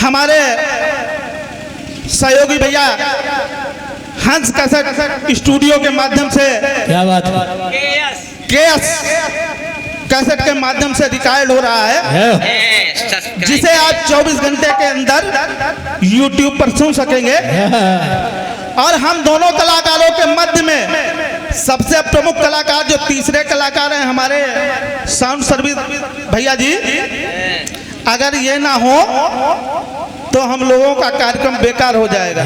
हमारे सहयोगी भैया हंस कैसेट स्टूडियो के माध्यम से, क्या बात है, केएस कैसेट के माध्यम से रिकॉर्ड हो रहा है, जिसे आप 24 घंटे के अंदर YouTube पर सुन सकेंगे। और हम दोनों कलाकारों के मध्य में सबसे प्रमुख कलाकार जो तीसरे कलाकार हैं हमारे साउंड सर्विस भैया जी, अगर ये ना हो तो हम लोगों का कार्यक्रम बेकार हो जाएगा।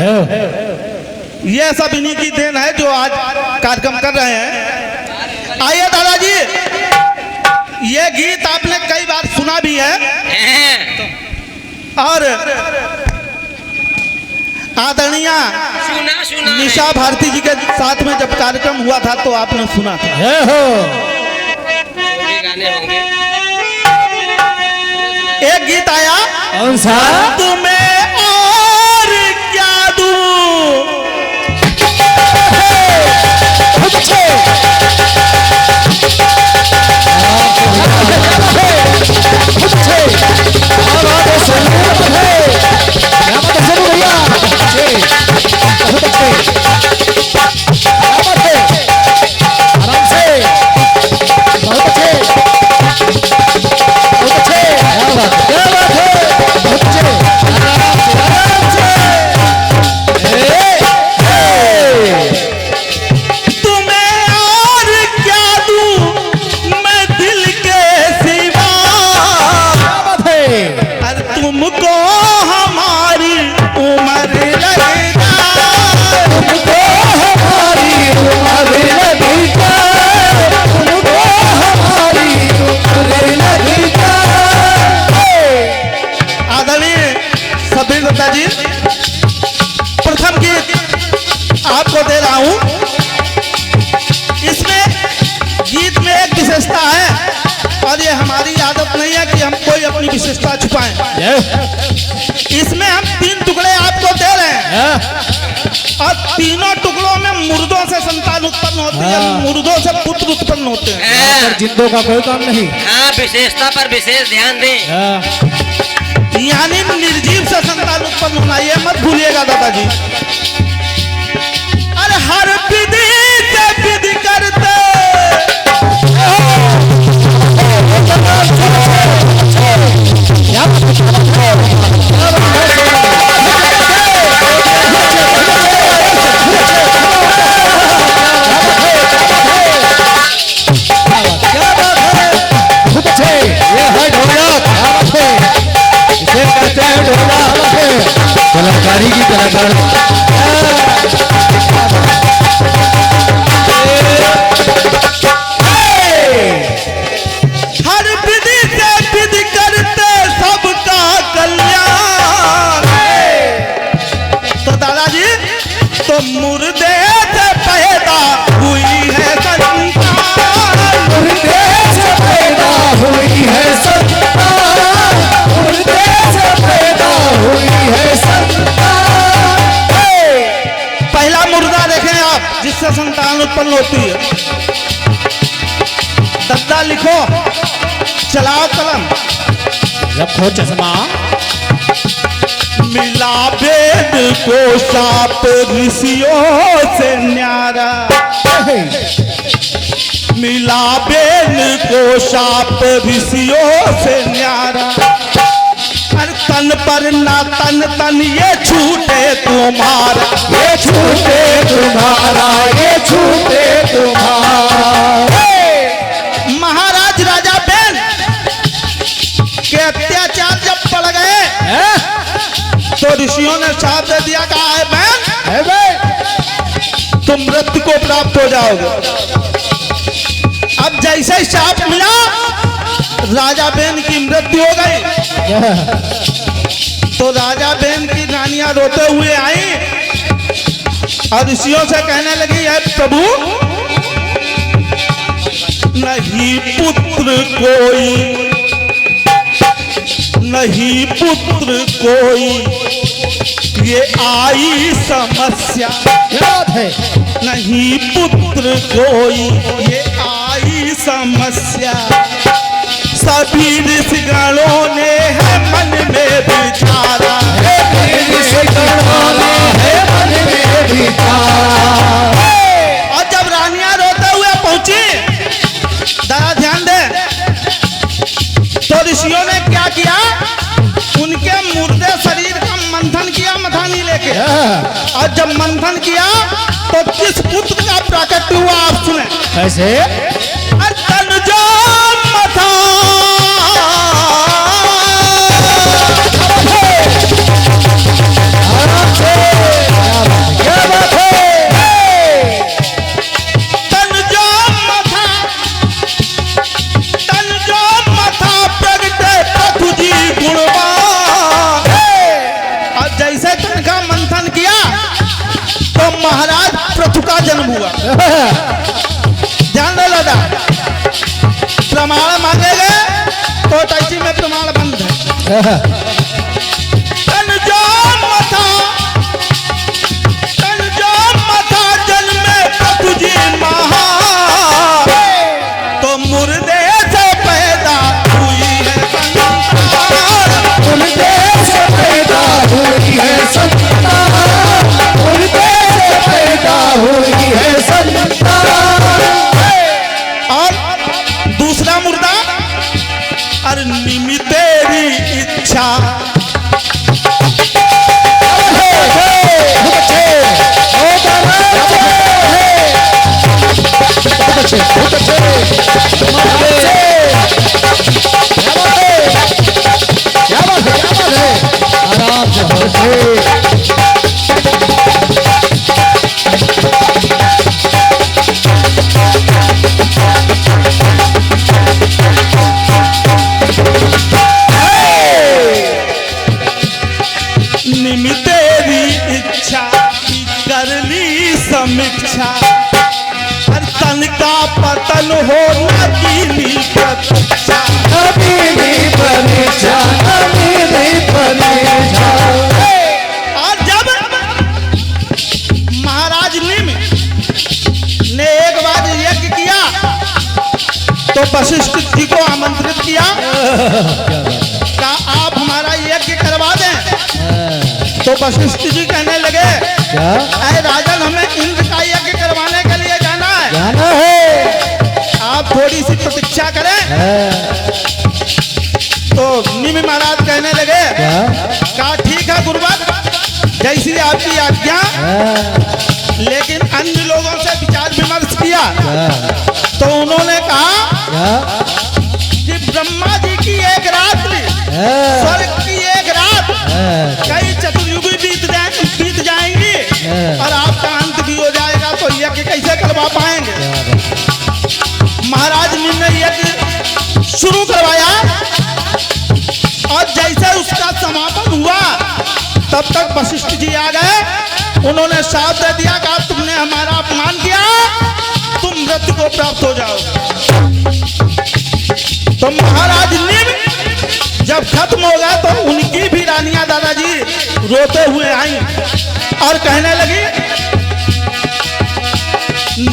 ये सब इन्हीं की देन है जो आज कार्यक्रम कर रहे हैं। आइए दादाजी, ये गीत आपने कई बार सुना भी है और आदरणीय निशा भारती जी के साथ में जब कार्यक्रम हुआ था तो आपने सुना था। एक गीत आया, कौन सा? तुम्हें और क्या दूं, जी प्रथम गीत आपको दे रहा हूं। इसमें गीत में एक विशेषता है और ये हमारी आदत नहीं है कि हम कोई अपनी विशेषता छुपाएं। इसमें हम 3 टुकड़े आपको दे रहे हैं और तीनों टुकड़ों में मुर्दों से संतान उत्पन्न होती है, मुर्दों से पुत्र उत्पन्न होते हैं। जिंदों का कोई काम नहीं। विशेषता पर विशेष ध्यान दें। यानी निर्जीव से संतान उत्पन्न होना, ये मत भूलिएगा दादाजी। अरे हर विधि से विधि करते कलाकारी की कलाकार हर विधि से विधि करते सबका कल्याण। तो दादाजी तो मुर्दे से पैदा हुई है संतान, मुर्दे से पैदा हुई है संतान, मुर्दे से पैदा हुई है संतान। पहला मुर्दा देखें आप जिससे संतान उत्पन्न होती है। दद्दा लिखो, चलाओ कलम, रखो चश्मा। मिला वेद को साप ऋषियों से न्यारा, मिला वेद को साप ऋषियों से न्यारा। तन पर ना तन तन ये छूटे तुम्हारा, ये छूटे तुम्हारा, ये छूटे तुम्हारा। महाराज राजा बेन के अत्याचार जब पड़ गए तो ऋषियों ने शाप दे दिया, कहा है बेन तुम मृत्यु को प्राप्त हो जाओगे। अब जैसे ही शाप मिला राजा बेन की मृत्यु हो गई। तो राजा बेन की रानियां रोते हुए आई और ऋषियों से कहने लगी, है प्रभु नहीं पुत्र कोई, नहीं पुत्र कोई, ये आई समस्या। क्या बात है? नहीं पुत्र कोई, ये आई समस्या। सभी ऋषिगणों ने है विचारा, और जब रानियां रोते हुए पहुंची, जरा ध्यान दे, तो ऋषियों ने क्या किया, उनके मुर्दे शरीर का मंथन किया मथानी लेके, और जब मंथन किया तो किस पुत्र का प्राकट्य हुआ आप सुने। कैसे? तन जो मथा महाराज पृथु का जन्म हुआ। ध्यान दे दादा, प्रमाण मांगे गए तो टैची में प्रमाण बंद है। तन जो मथा जन्मे पृथु जी महा, तो मुर्दे से पैदा हुई है संतान, मुर्दे से पैदा हुई है संतान, मुर्दे से पैदा हुई है संतान। और दूसरा मुर्दा, अरे निमि तेरी इच्छा, निमि तेरी इच्छा कर ली समीक्षा, हर तन का पतन हो नदीनी प्रतीक्षा, नदीनी परीक्षा, नदीनी परीक्षा। और जब महाराज निम ने एक बार यज्ञ किया तो वशिष्ठ जी को आमंत्रित किया, कहा आप हमारा यज्ञ करवा दें। तो वशिष्ठ जी कहने लगे, क्या? अरे राजन, हमें इंद्र का यज्ञ करवाने के लिए जाना है, जाना है, आप थोड़ी सी प्रतीक्षा करें। तो निमि महाराज कहने लगे, कहा ठीक है गुरुवर, जैसी आपकी आज्ञा। लेकिन अन्य लोगों से विचार विमर्श किया तो उन्होंने कहा कि ब्रह्मा जी की एक रात्रि, स्वर्ग की एक रात, कई चतुर्युगी बीत जाएंगी और आपका अंत भी हो जाएगा, तो यज्ञ कैसे करवा पाएंगे। महाराज ने यज्ञ शुरू करवाया और जैसे उसका समापन हुआ तब तक वशिष्ठ जी आ गए। उन्होंने साथ दे दिया कि तुमने हमारा अपमान किया, तुम मृत्यु को प्राप्त हो जाओ। तो महाराज निम जब खत्म हो गया तो उनकी भी रानियां दादाजी रोते हुए आई और कहने लगी,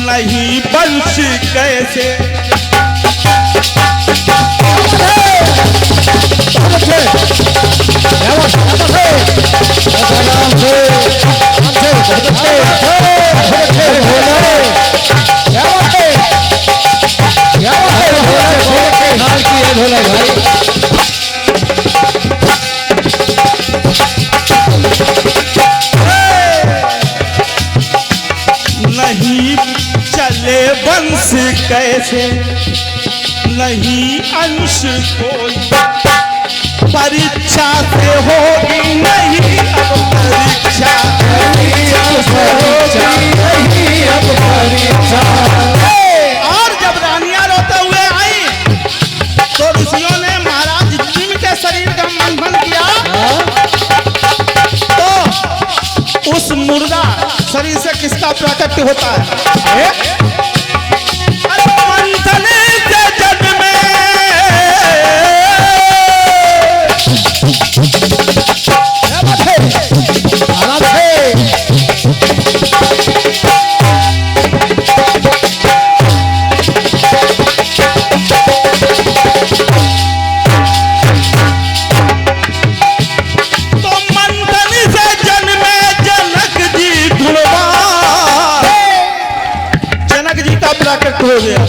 नहीं वंश कैसे, नहीं चले वंश कैसे, नहीं अंश कोई, परीक्षा से होगी नहीं अब परीक्षा, नहीं अब परीक्षा। और जब रानियां रोते हुए आई तो ऋषियों ने महाराज निम के शरीर का मंथन किया तो उस मुर्दा शरीर से किसका प्राकट्य होता है? अरे मंथन से जन्मे गया।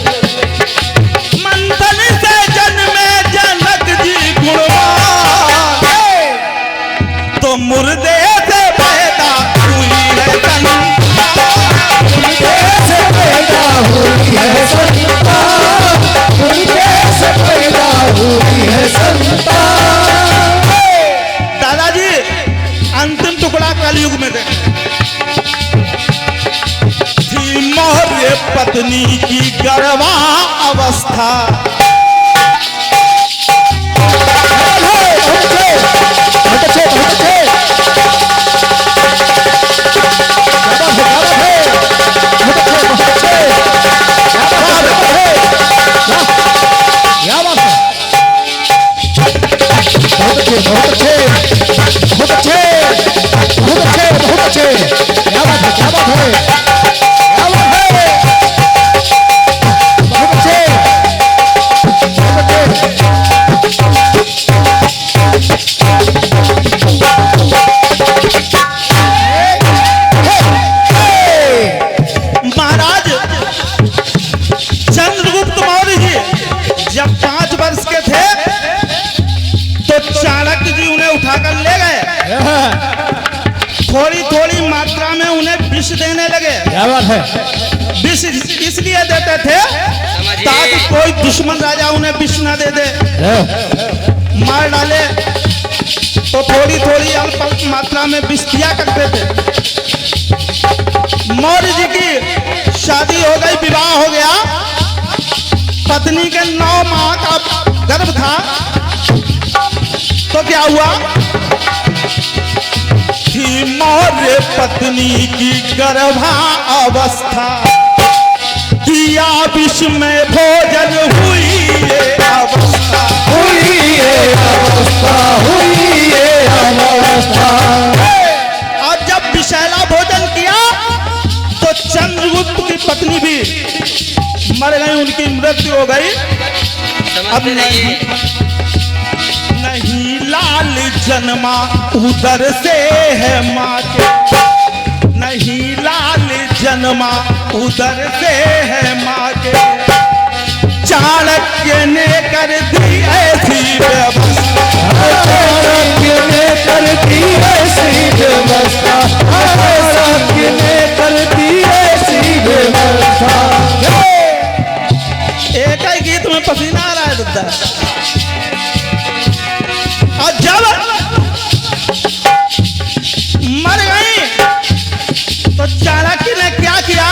मंथन से जन्मे जनक जी गुणवान, तो मुर्दे से पैदा हुई है संतान। मुर्दे से पैदा हुई है संतान, मुर्दे से पैदा हुई है संतान। दादाजी अंतिम टुकड़ा कलयुग में देखें, थी मौर्य पत्नी की गर्भा अवस्था, महाराज चंद्रगुप्त मौर्य जी जब 5 वर्ष के थे तो चाणक्य जी उन्हें उठाकर ले गए, थोड़ी थोड़ी मात्रा में उन्हें विष देने लगे। क्या बात है? विष इसलिए देते थे ताकि कोई दुश्मन राजा उन्हें विष न दे दे, मार डाले, तो थोड़ी थोड़ी अल्प अल्प मात्रा में विष दिया करते थे। मौर्य जी की शादी हो गई, विवाह हो गया, पत्नी के 9 माह का गर्भ था, तो क्या हुआ, थी मौर्य पत्नी की गर्भा अवस्था, दिया विष में भोजन हुई ये अवस्था, हुई ये अवस्था, हुई ये अवस्था। और जब विषैला भोजन किया तो चंद्रगुप्त की पत्नी भी मर गई, उनकी मृत्यु हो गई। अब नहीं लाल जन्मा उदर से है माँ के, नहीं लाल जन्मा उदर से है माँ के, चाणक्य ने कर दी ऐसी व्यवस्था, चाणक्य ने कर दी ऐसी व्यवस्था, चाणक्य ने कर दी ऐसी व्यवस्था। एक ही गीत में पसीना आ रहा है दादा। और जब मर गई तो चाणक्य ने क्या किया,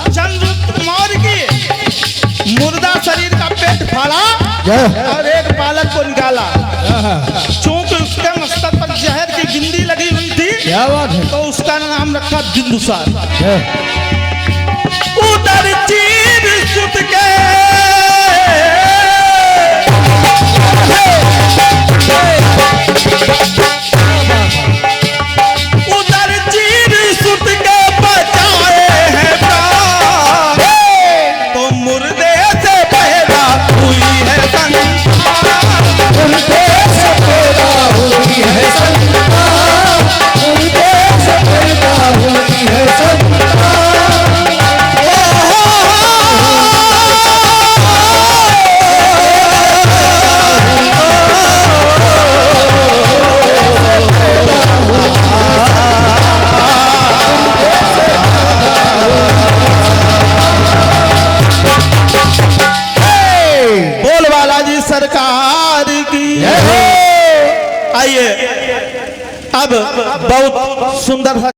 चंद्रगुप्त मौर्य की मुर्दा शरीर का पेट फाड़ा और एक बालक को निकाला। चूंकि उसके मस्तक पर जहर की गिंदी लगी हुई थी, क्या बात है? तो उसका नाम रखा बिंदुसार। उदर चीर सुत के उदर चीर सुत के बचाए हैं प्राण, तो मुर्दे से पैदा हुई है संतान, मुर्दे से पैदा हुई है संतान, मुर्दे से पैदा हुई है संतान। बोल बालाजी सरकार की। आइए अब बहुत सुंदर